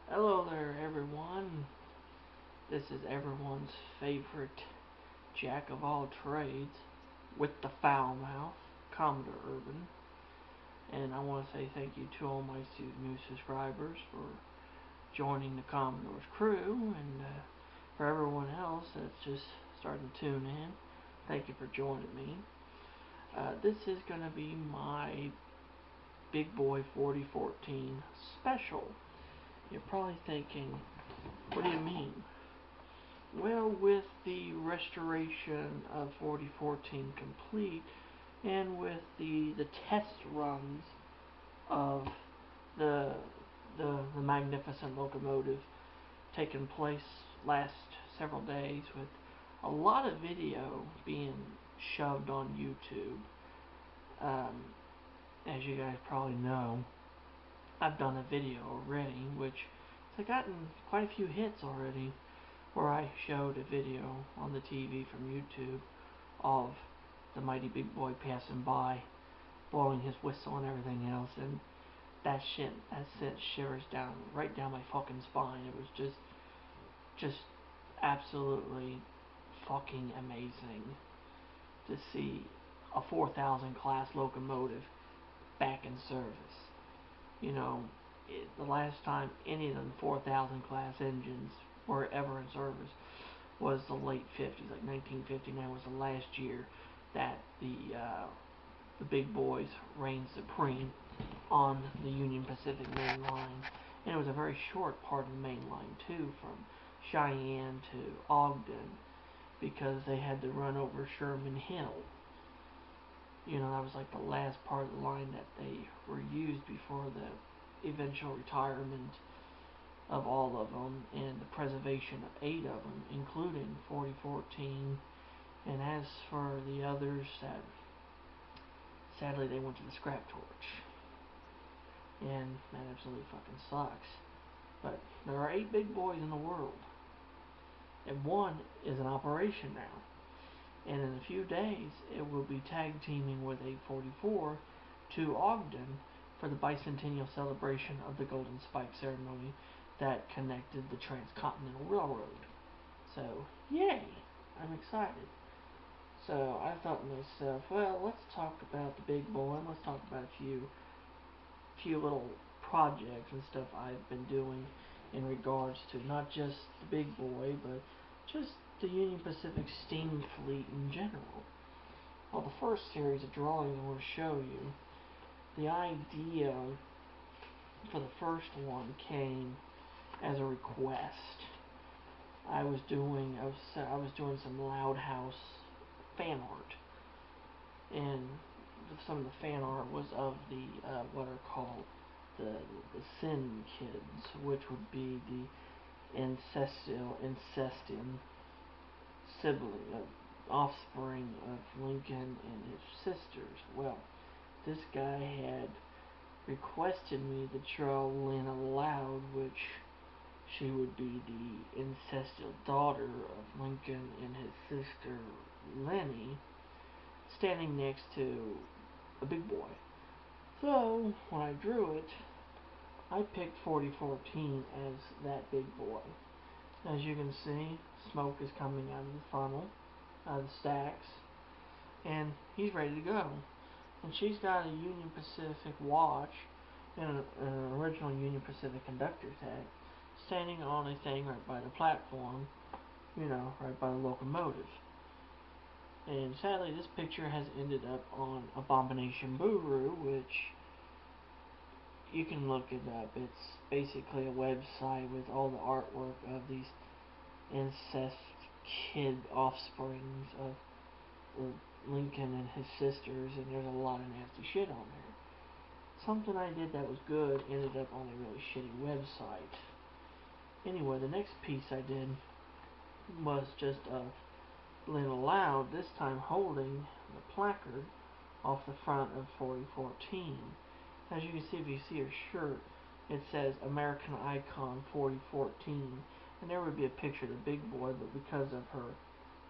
Hello there, everyone. This is everyone's favorite jack of all trades with the foul mouth, Commodore Urban. And I want to say thank you to all my new subscribers for joining the Commodore's crew, and for everyone else that's just starting to tune in, thank you for joining me. This is going to be my Big Boy 4014 special. You're probably thinking, what do you mean? Well, with the restoration of 4014 complete, and with the test runs of the the magnificent locomotive taking place last several days, with a lot of video being shoved on YouTube. As you guys probably know, I've done a video already, which has gotten quite a few hits already, where I showed a video on the TV from YouTube of the mighty big boy passing by, blowing his whistle and everything else, and that sent shivers right down my fucking spine. It was just absolutely fucking amazing to see a 4000 class locomotive back in service. You know, the last time any of them 4000 class engines were ever in service was the late 50s, like 1959 was the last year that the big boys reigned supreme on the Union Pacific main line. And it was a very short part of the main line too, from Cheyenne to Ogden, because they had to run over Sherman Hill. You know, that was like the last part of the line that they were used before the eventual retirement of all of them, and the preservation of 8 of them, including 4014. And as for the others, sadly they went to the scrap torch, and that absolutely fucking sucks. But there are 8 big boys in the world, and one is in operation now. And in a few days, it will be tag teaming with 844 to Ogden for the bicentennial celebration of the Golden Spike ceremony that connected the Transcontinental Railroad. So, yay! I'm excited. So, I thought to myself, well, let's talk about the big boy, and let's talk about a few little projects and stuff I've been doing in regards to not just the big boy, but just the Union Pacific steam fleet in general. Well, the first series of drawings I want to show you, the idea for the first one came as a request. I was doing some Loud House fan art, and some of the fan art was of the what are called the Sin Kids, which would be the incestin sibling, offspring of Lincoln and his sisters. Well, this guy had requested me to draw Lena Loud, which she would be the ancestral daughter of Lincoln and his sister Lenny, standing next to a big boy. So, when I drew it, I picked 4014 as that big boy. As you can see, smoke is coming out of the funnel, out of the stacks, and he's ready to go. And she's got a Union Pacific watch and an original Union Pacific conductor tag, standing on a thing right by the platform, right by the locomotive. And sadly, this picture has ended up on Abomination Buru, which you can look it up. It's basically a website with all the artwork of these incest kid offsprings of Lincoln and his sisters, and there's a lot of nasty shit on there. Something I did that was good ended up on a really shitty website. Anyway, the next piece I did was just Lena Loud, this time holding the placard off the front of 4014. As you can see, if you see her shirt, it says American Icon 4014, and there would be a picture of the big boy, but because of her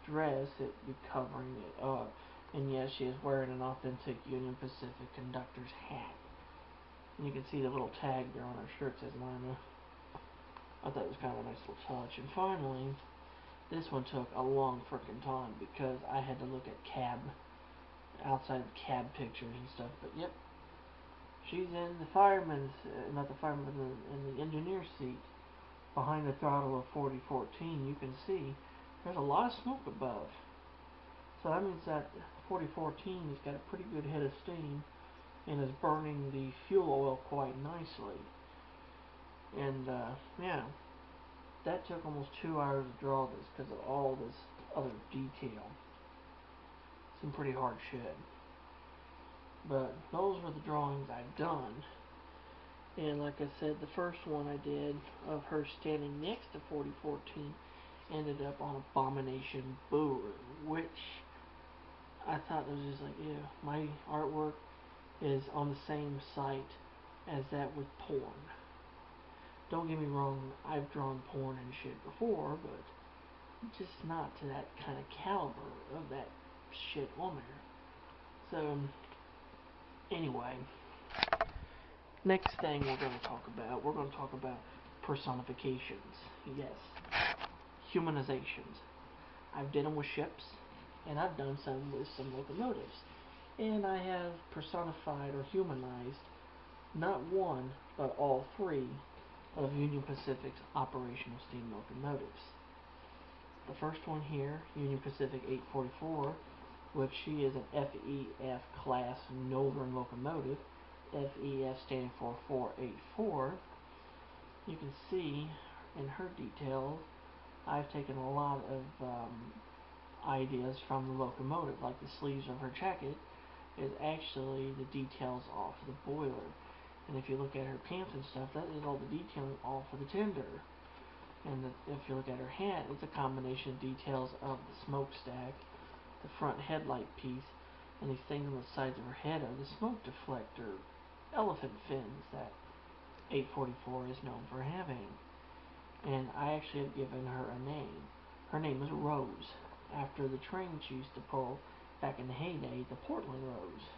dress, it would be covering it up. And yes, she is wearing an authentic Union Pacific conductor's hat. And you can see the little tag there on her shirt says Lena. I thought it was kind of a nice little touch. And finally, this one took a long freaking time because I had to look at outside cab pictures and stuff. But yep, she's in the fireman's, not the fireman, but in the engineer's seat. Behind the throttle of 4014, you can see there's a lot of smoke above. So that means that 4014 has got a pretty good head of steam and is burning the fuel oil quite nicely. And yeah, that took almost 2 hours to draw this because of all this other detail. Some pretty hard shit. But those were the drawings I've done. And like I said, the first one I did of her standing next to 4014 ended up on Abomination Boo, which I thought was just like, ew. My artwork is on the same site as that with porn. Don't get me wrong, I've drawn porn and shit before, but just not to that kind of caliber of that shit on there. So, anyway, next thing we're going to talk about personifications. Yes, humanizations. I've done them with ships, and I've done some with some locomotives. And I have personified or humanized not one, but all three of Union Pacific's operational steam locomotives. The first one here, Union Pacific 844, which she is an FEF class Northern locomotive, FEF standing for 484. You can see in her details, I've taken a lot of ideas from the locomotive, like the sleeves of her jacket is actually the details off of the boiler. And if you look at her pants and stuff, that is all the detailing off of the tender. And if you look at her hat, it's a combination of details of the smokestack, the front headlight piece, and these things on the sides of her head are the smoke deflector elephant fins that 844 is known for having. And I actually have given her a name. Her name is Rose, after the train she used to pull back in the heyday, the Portland Rose.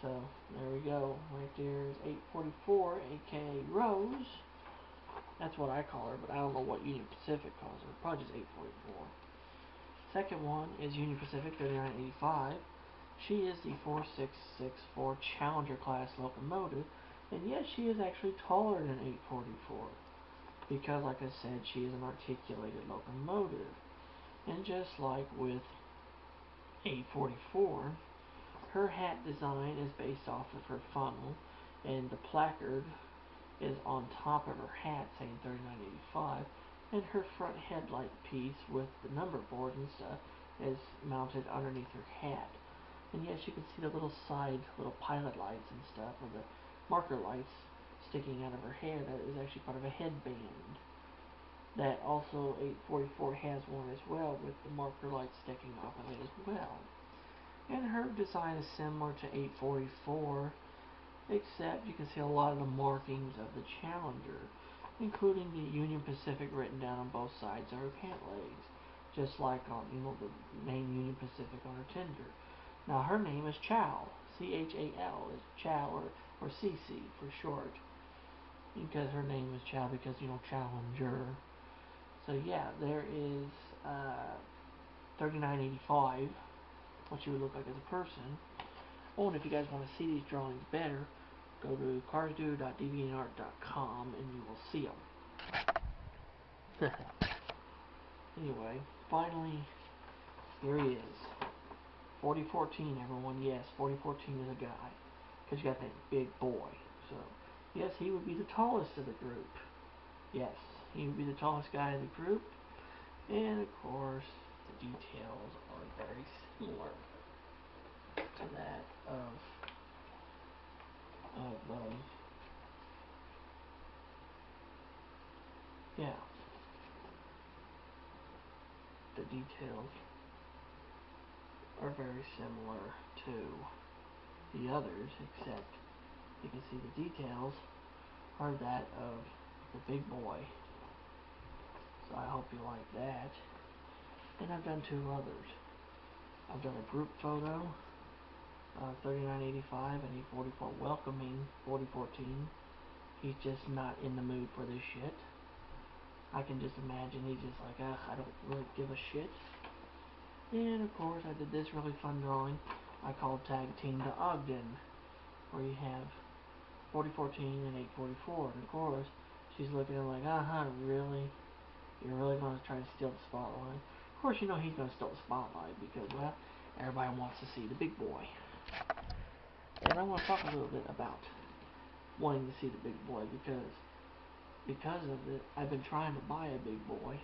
So, there we go. Right there is 844, aka Rose. That's what I call her, but I don't know what Union Pacific calls her. Probably just 844. Second one is Union Pacific 3985. She is the 4664 Challenger class locomotive, and yes, she is actually taller than 844. Because, like I said, she is an articulated locomotive. And just like with 844, her hat design is based off of her funnel, and the placard is on top of her hat saying 3985, and her front headlight piece with the number board and stuff is mounted underneath her hat. And yes, you can see the little pilot lights and stuff, or the marker lights sticking out of her hair. That is actually part of a headband. That also 844 has one as well, with the marker lights sticking off of it as well. And her design is similar to 844, except you can see a lot of the markings of the Challenger, including the Union Pacific written down on both sides of her pant legs, just like on the name Union Pacific on her tender. Now her name is Chal, C-H-A-L, is Chal or CC for short, because her name is Chal because Challenger. So yeah, there is 3985, what she would look like as a person. Oh, and if you guys want to see these drawings better, go to carsdude.deviantart.com and you will see them. Anyway, finally, here he is. 4014, everyone. Yes, 4014 is a guy. Because you got that big boy. So, yes, he would be the tallest of the group. Yes, he would be the tallest guy of the group. And, of course, the details are very similar to that of yeah, the details are very similar to the others, except you can see the details are that of the big boy. So I hope you like that. And I've done two others. I've done a group photo of 3985 and 844 welcoming 4014. He's just not in the mood for this shit. I can just imagine he's just like, ugh, I don't really give a shit. And of course, I did this really fun drawing. I called Tag Team to Ogden, where you have 4014 and 844. And of course, she's looking at him like, really? You're really going to try to steal the spotlight? Of course, you know he's going to steal the spotlight because, well, everybody wants to see the big boy. And I want to talk a little bit about wanting to see the big boy because of it, I've been trying to buy a big boy.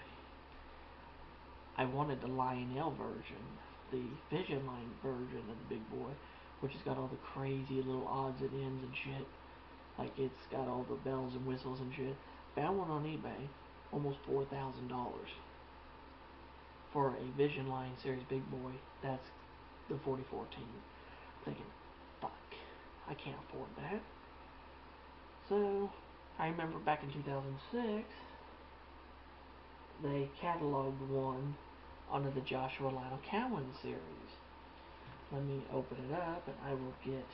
I wanted the Lionel version, the Vision Line version of the big boy, which has got all the crazy little odds and ends and shit. Like, it's got all the bells and whistles and shit. Found one on eBay, almost $4,000 for a Vision Line Series big boy. That's the 4014. Thinking, fuck, I can't afford that. So, I remember back in 2006, they cataloged one under the Joshua Lionel Cowan series. Let me open it up and I will get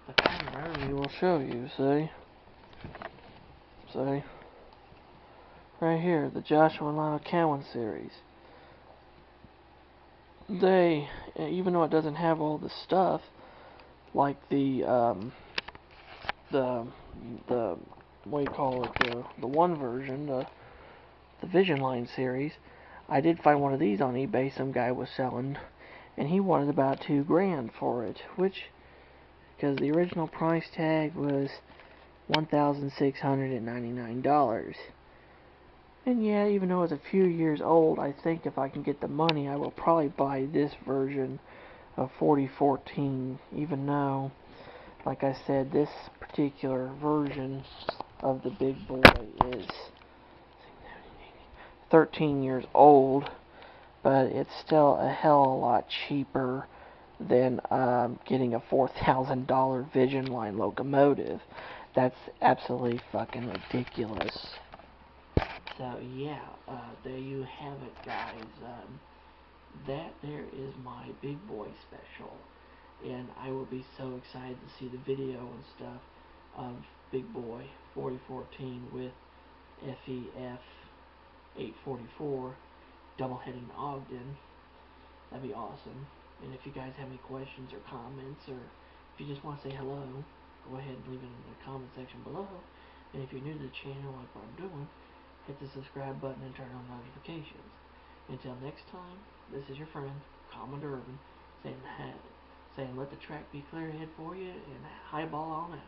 the camera and we will show you, see? See? Right here, the Joshua Lionel Cowan series. They, even though it doesn't have all the stuff, like the what do you call it, the one version, the Vision Line series, I did find one of these on eBay some guy was selling, and he wanted about $2,000 for it, which, because the original price tag was $1,699. And yeah, even though it's a few years old, I think if I can get the money, I will probably buy this version of 4014, even though, like I said, this particular version of the big boy is 13 years old, but it's still a hell of a lot cheaper than getting a $4,000 Vision Line locomotive. That's absolutely fucking ridiculous. So yeah, there you have it, guys. That there is my big boy special, and I will be so excited to see the video and stuff of Big Boy 4014 with FEF 844 doubleheading Ogden. That'd be awesome. And if you guys have any questions or comments, or if you just want to say hello, go ahead and leave it in the comment section below. And if you're new to the channel, like what I'm doing, hit the subscribe button and turn on notifications. Until next time, this is your friend, Commodore Urban, saying let the track be clear ahead for you, and highball on out.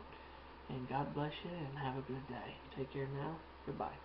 And God bless you, and have a good day. Take care now. Goodbye.